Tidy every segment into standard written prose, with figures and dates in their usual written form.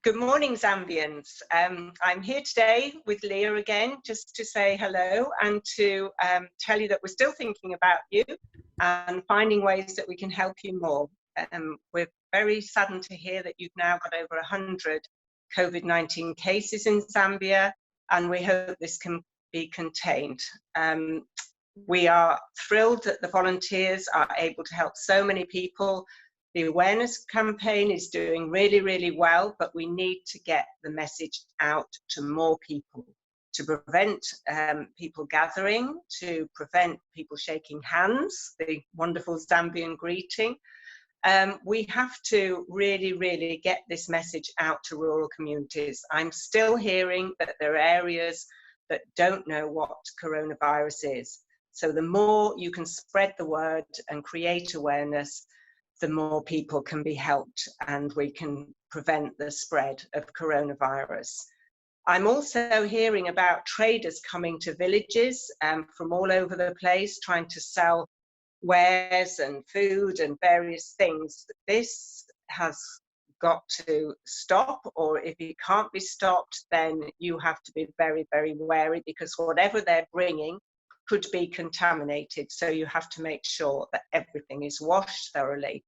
Good morning, Zambians. I'm here today with Leah again, just to say hello and to tell you that we're still thinking about you and finding ways that we can help you more. We're very saddened to hear that you've now got over 100 COVID-19 cases in Zambia, and we hope this can be contained. We are thrilled that the volunteers are able to help so many people. The awareness campaign is doing really, really well, but we need to get the message out to more people to prevent people gathering, to prevent people shaking hands, the wonderful Zambian greeting. We have to really, really get this message out to rural communities. I'm still hearing that there are areas that don't know what coronavirus is. So the more you can spread the word and create awareness, the more people can be helped and we can prevent the spread of coronavirus. I'm also hearing about traders coming to villages from all over the place trying to sell wares and food and various things. This has got to stop, or if it can't be stopped, then you have to be very, very wary, because whatever they're bringing could be contaminated. So you have to make sure that everything is washed thoroughly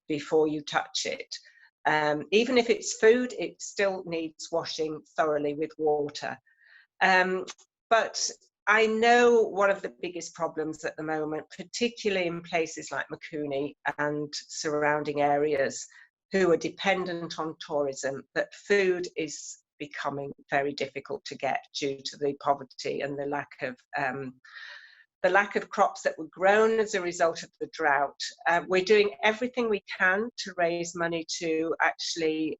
before you touch it. Even if it's food, it still needs washing thoroughly with water. But I know one of the biggest problems at the moment, particularly in places like Makuni and surrounding areas who are dependent on tourism, that food is becoming very difficult to get due to the poverty and the lack of crops that were grown as a result of the drought. We're doing everything we can to raise money to actually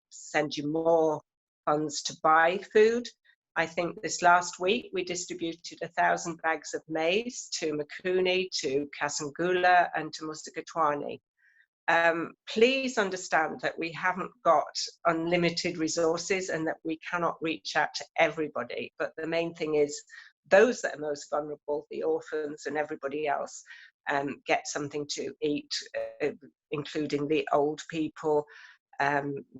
send you more funds to buy food. I think this last week we distributed 1,000 bags of maize to Makuni, to Kasangula and to Musikatwani. Please understand that we haven't got unlimited resources and that we cannot reach out to everybody. But the main thing is those that are most vulnerable, the orphans and everybody else, get something to eat, including the old people.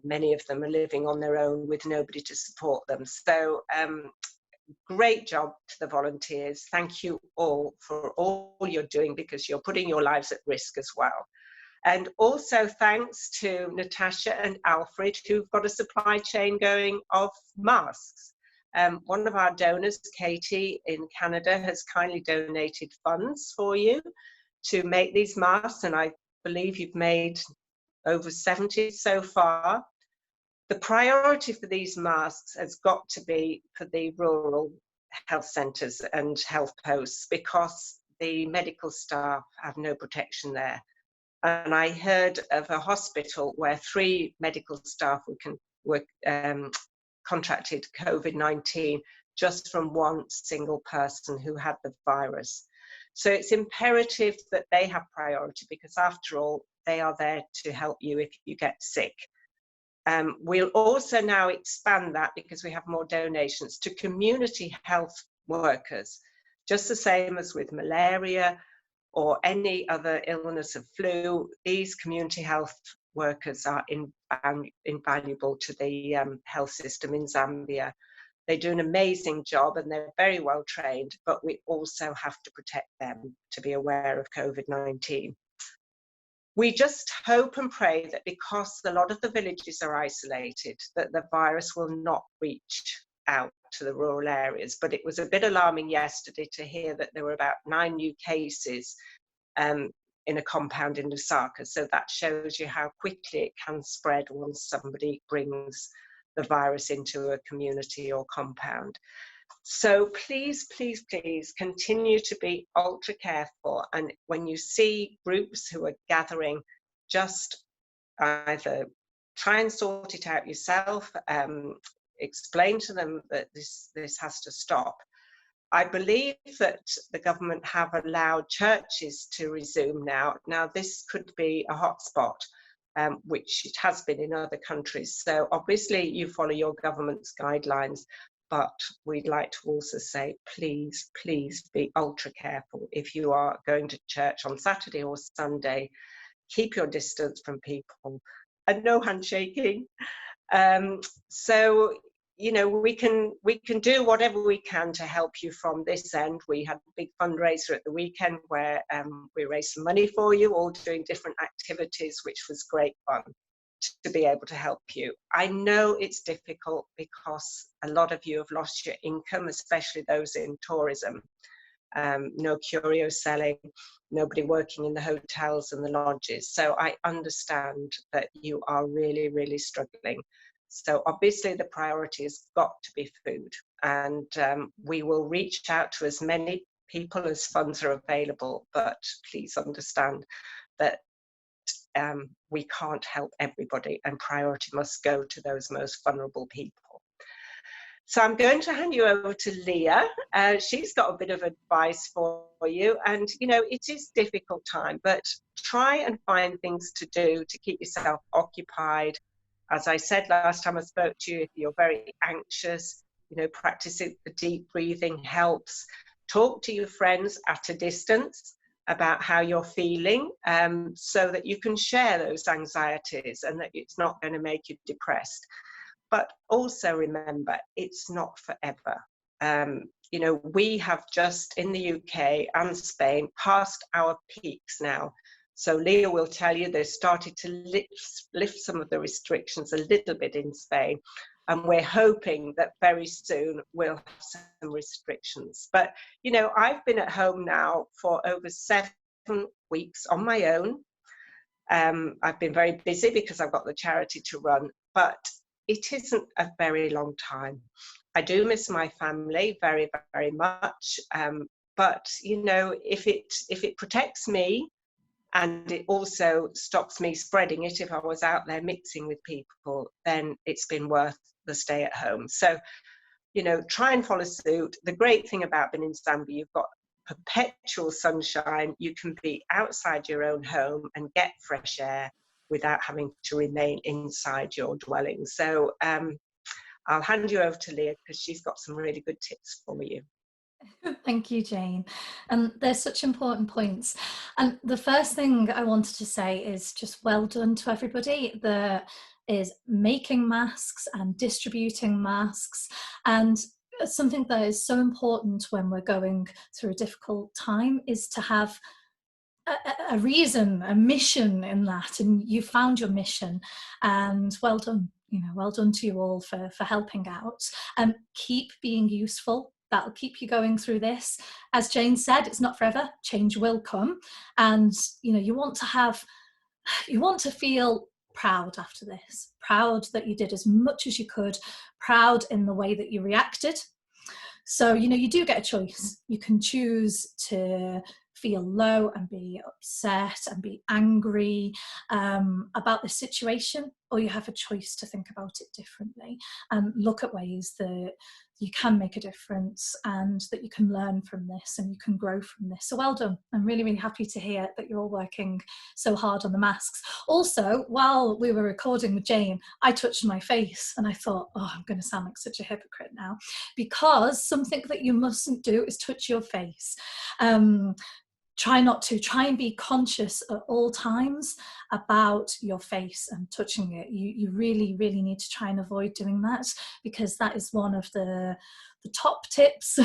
Many of them are living on their own with nobody to support them. So great job to the volunteers. Thank you all for all you're doing, because you're putting your lives at risk as well. And also thanks to Natasha and Alfred, who've got a supply chain going of masks. One of our donors, Katie in Canada, has kindly donated funds for you to make these masks, and I believe you've made over 70 so far. The priority for these masks has got to be for the rural health centres and health posts, because the medical staff have no protection there. And I heard of a hospital where 3 medical staff were contracted COVID-19 just from one single person who had the virus. So it's imperative that they have priority, because after all, they are there to help you if you get sick. We'll also now expand that, because we have more donations, to community health workers, just the same as with malaria or any other illness of flu. These community health workers are invaluable to the health system in Zambia. They do an amazing job and they're very well trained, but we also have to protect them to be aware of COVID-19. We just hope and pray that, because a lot of the villages are isolated, that the virus will not reach out to the rural areas. But it was a bit alarming yesterday to hear that there were about 9 new cases in a compound in Lusaka. So that shows you how quickly it can spread once somebody brings the virus into a community or compound. So please, please, please continue to be ultra careful. And when you see groups who are gathering, just either try and sort it out yourself, explain to them that this has to stop. I believe that the government have allowed churches to resume now. Now, this could be a hotspot, which it has been in other countries. So obviously you follow your government's guidelines, but we'd like to also say, please, please be ultra careful. If you are going to church on Saturday or Sunday, keep your distance from people and no handshaking. So, you know, we can do whatever we can to help you from this end. We had a big fundraiser at the weekend where we raised some money for you, all doing different activities, which was great fun to be able to help you. I know it's difficult because a lot of you have lost your income, especially those in tourism. No curio selling, nobody working in the hotels and the lodges. So I understand that you are really, really struggling. So obviously the priority has got to be food, and we will reach out to as many people as funds are available, but please understand that we can't help everybody, and priority must go to those most vulnerable people. So I'm going to hand you over to Leah. She's got a bit of advice for you. And, you know, it is a difficult time, but try and find things to do to keep yourself occupied. As I said last time I spoke to you, if you're very anxious, you know, practicing the deep breathing helps. Talk to your friends at a distance about how you're feeling, so that you can share those anxieties and that it's not going to make you depressed. But also remember, it's not forever. You know, we have just in the UK and Spain passed our peaks now. So Leah will tell you they've started to lift some of the restrictions a little bit in Spain. And we're hoping that very soon we'll have some restrictions. But, you know, I've been at home now for over 7 weeks on my own. I've been very busy because I've got the charity to run, but it isn't a very long time. I do miss my family very, very much. But, you know, if it protects me and it also stops me spreading it, if I was out there mixing with people, then it's been worth the stay at home. So, you know, try and follow suit. The great thing about being in Zambia, you've got perpetual sunshine. You can be outside your own home and get fresh air without having to remain inside your dwelling. So I'll hand you over to Leah because she's got some really good tips for you. Thank you, Jane. And they're such important points. And the first thing I wanted to say is just well done to everybody that is making masks and distributing masks. And something that is so important when we're going through a difficult time is to have a reason, a mission in that, and you found your mission, and well done. You know, well done to you all for helping out. Keep being useful. That'll keep you going through this. As Jane said, it's not forever. Change will come, and you know you want to feel proud after this. Proud that you did as much as you could. Proud in the way that you reacted. So, you know, you do get a choice. You can choose to feel low and be upset and be angry about the situation, or you have a choice to think about it differently and look at ways that you can make a difference and that you can learn from this and you can grow from this. So well done. I'm really, really happy to hear that you're all working so hard on the masks. Also, while we were recording with Jane, I touched my face and I thought, oh, I'm going to sound like such a hypocrite now, because something that you mustn't do is touch your face. Try not to. Try and be conscious at all times about your face and touching it. You really, really need to try and avoid doing that, because that is one of the top tips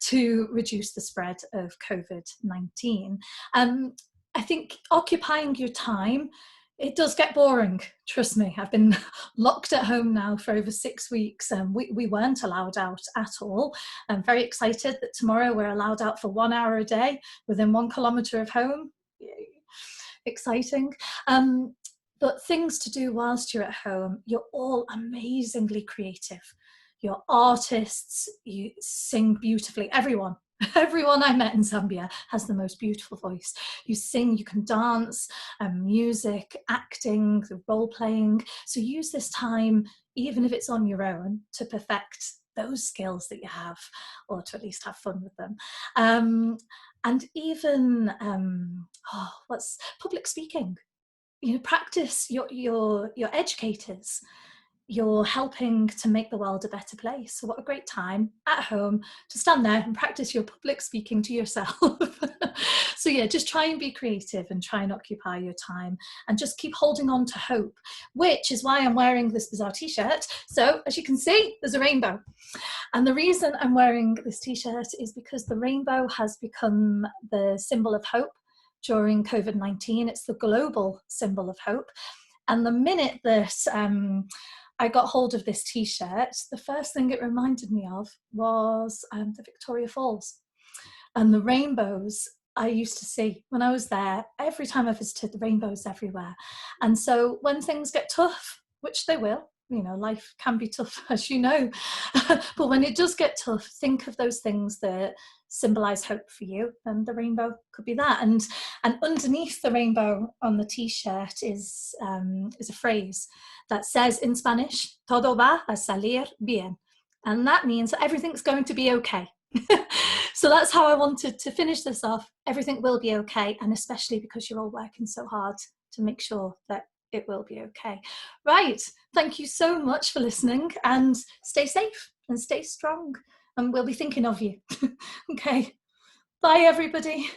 to reduce the spread of COVID-19. I think occupying your time, it does get boring, trust me. I've been locked at home now for over 6 weeks, and we weren't allowed out at all. I'm very excited that tomorrow we're allowed out for 1 hour a day within 1 kilometre of home. Yay. Exciting. But things to do whilst you're at home, you're all amazingly creative. You're artists, you sing beautifully, everyone. Everyone I met in Zambia has the most beautiful voice. You sing, you can dance, music, acting, role playing. So use this time, even if it's on your own, to perfect those skills that you have, or to at least have fun with them. And even what's public speaking? You know, practice your educators. you're helping to make the world a better place. So what a great time at home to stand there and practice your public speaking to yourself. So yeah, just try and be creative and try and occupy your time and just keep holding on to hope, which is why I'm wearing this bizarre t-shirt. So as you can see, there's a rainbow. And the reason I'm wearing this t-shirt is because the rainbow has become the symbol of hope during COVID-19. It's the global symbol of hope. And the minute that I got hold of this t-shirt, the first thing it reminded me of was the Victoria Falls and the rainbows I used to see when I was there. Every time I visited, the rainbows everywhere. And so when things get tough, which they will, you know, life can be tough, as you know, but when it does get tough, think of those things that symbolize hope for you, and the rainbow could be that. And underneath the rainbow on the t-shirt is a phrase that says in Spanish, todo va a salir bien, and that means that everything's going to be okay. So that's how I wanted to finish this off. Everything will be okay, and especially because you're all working so hard to make sure that it will be okay. Right, thank you so much for listening, and stay safe and stay strong, and we'll be thinking of you. Okay, bye everybody.